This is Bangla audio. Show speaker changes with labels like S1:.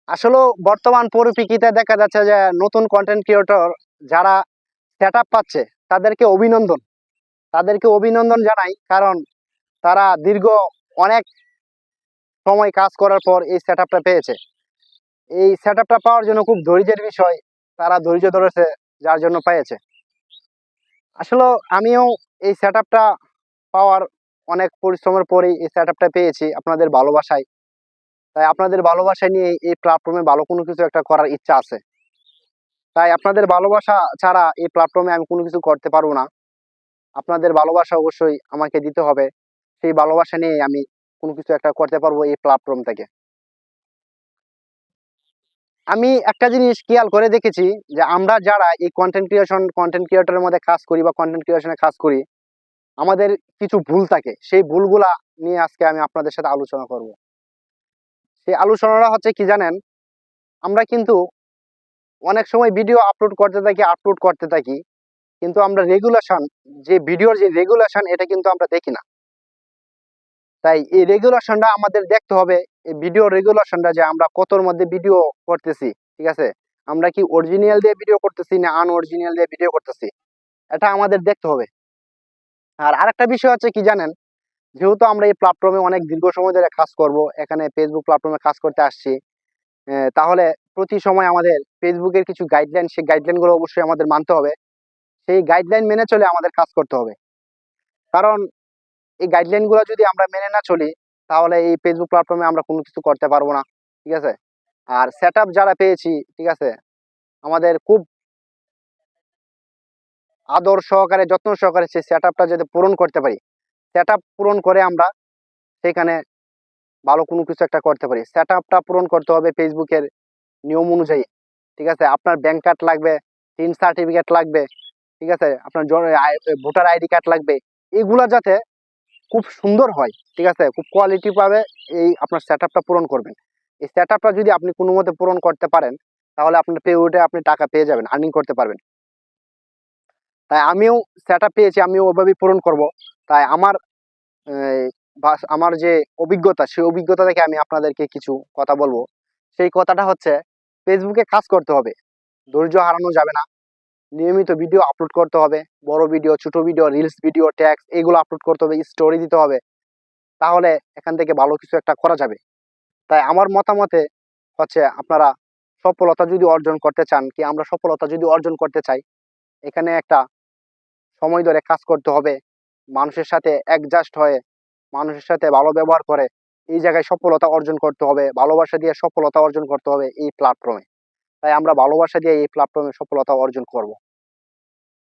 S1: আসলে বর্তমান পরিপ্রেক্ষিতে দেখা যাচ্ছে যে নতুন কন্টেন্ট ক্রিয়েটর যারা সেট আপ পাচ্ছে তাদেরকে অভিনন্দন জানাই। কারণ তারা দীর্ঘ অনেক সময় কাজ করার পর এই সেট আপটা পেয়েছে। এই সেট আপটা পাওয়ার জন্য খুব ধৈর্যের বিষয়, তারা ধৈর্য ধরেছে, যার জন্য পেয়েছে। আসলে আমিও এই সেট আপটা পাওয়ার অনেক পরিশ্রমের পরেই এই সেট আপটা পেয়েছি আপনাদের ভালোবাসায়। তাই আপনাদের ভালোবাসা নিয়ে এই প্ল্যাটফর্মে ভালো কোনো কিছু একটা করার ইচ্ছা আছে। তাই আপনাদের ভালোবাসা ছাড়া এই প্ল্যাটফর্মে আমি কোনো কিছু করতে পারবো না। আপনাদের ভালোবাসা অবশ্যই আমাকে দিতে হবে। সেই ভালোবাসা নিয়ে আমি কোনো কিছু একটা করতে পারবো এই প্ল্যাটফর্ম থেকে। আমি একটা জিনিস খেয়াল করে দেখেছি যে আমরা যারা এই কন্টেন্ট ক্রিয়েটরের মধ্যে কাজ করি বা কন্টেন্ট ক্রিয়েশনে কাজ করি, আমাদের কিছু ভুল থাকে। সেই ভুলগুলা নিয়ে আজকে আমি আপনাদের সাথে আলোচনা করব। সেই আলোচনাটা হচ্ছে কি জানেন, আমরা কিন্তু অনেক সময় ভিডিও আপলোড করতে থাকি, কিন্তু আমরা ভিডিওর যে রেগুলেশন এটা কিন্তু আমরা দেখি না। তাই এই রেগুলেশনটা আমাদের দেখতে হবে। এই ভিডিও রেগুলেশনটা যে আমরা কতর মধ্যে ভিডিও করতেছি, ঠিক আছে, আমরা কি অরিজিনাল দিয়ে ভিডিও করতেছি না আনঅরিজিনাল দিয়ে ভিডিও করতেছি, এটা আমাদের দেখতে হবে। আর আরেকটা বিষয় হচ্ছে কি জানেন, যেহেতু আমরা এই প্ল্যাটফর্মে অনেক দীর্ঘ সময় ধরে কাজ করব, এখানে ফেসবুক প্ল্যাটফর্মে কাজ করতে আসছি, তাহলে প্রতি সময় আমাদের ফেসবুকের কিছু গাইডলাইন, সেই গাইডলাইনগুলো অবশ্যই আমাদের মানতে হবে। সেই গাইডলাইন মেনে চলে আমাদের কাজ করতে হবে। কারণ এই গাইডলাইনগুলো যদি আমরা মেনে না চলি, তাহলে এই ফেসবুক প্ল্যাটফর্মে আমরা কোনো কিছু করতে পারবো না, ঠিক আছে। আর সেট আপ যারা পেয়েছি, ঠিক আছে, আমাদের খুব আদর সহকারে, যত্ন সহকারে সেই সেট আপটা যাতে পূরণ করতে পারি, সেট আপ পূরণ করে আমরা সেখানে ভালো কোনো কিছু একটা করতে পারি। সেট আপটা পূরণ করতে হবে ফেসবুকের নিয়ম অনুযায়ী, ঠিক আছে। আপনার ব্যাংক কার্ড লাগবে, টিন সার্টিফিকেট লাগবে, ঠিক আছে, আপনার ভোটার আইডি কার্ড লাগবে। এগুলা যাতে খুব সুন্দর হয়, ঠিক আছে, খুব কোয়ালিটি পাবে, এই আপনার সেট আপটা পূরণ করবেন। এই সেট আপটা যদি আপনি কোনো মতে পূরণ করতে পারেন, তাহলে আপনার পেউটে আপনি টাকা পেয়ে যাবেন, আর্নিং করতে পারবেন। তাই আমিও সেট আপ পেয়েছি, আমিও ওইভাবেই পূরণ করব। তাই আমার যে অভিজ্ঞতা, সেই অভিজ্ঞতা থেকে আমি আপনাদেরকে কিছু কথা বলবো। সেই কথাটা হচ্ছে, ফেসবুকে কাজ করতে হবে, ধৈর্য হারানো যাবে না, নিয়মিত ভিডিও আপলোড করতে হবে, বড় ভিডিও, ছোট ভিডিও, রিলস ভিডিও, ট্যাক্স, এগুলো আপলোড করতে হবে, স্টোরি দিতে হবে। তাহলে এখান থেকে ভালো কিছু একটা করা যাবে। তাই আমার মতামতে হচ্ছে, আপনারা সফলতা যদি অর্জন করতে চান, কি আমরা সফলতা যদি অর্জন করতে চাই, এখানে একটা সময় ধরে কাজ করতে হবে, মানুষের সাথে অ্যাডজাস্ট হয়ে, মানুষের সাথে ভালো ব্যবহার করে এই জায়গায় সফলতা অর্জন করতে হবে, ভালোবাসা দিয়ে সফলতা অর্জন করতে হবে এই প্ল্যাটফর্মে। তাই আমরা ভালোবাসা দিয়ে এই প্ল্যাটফর্মে সফলতা অর্জন করব।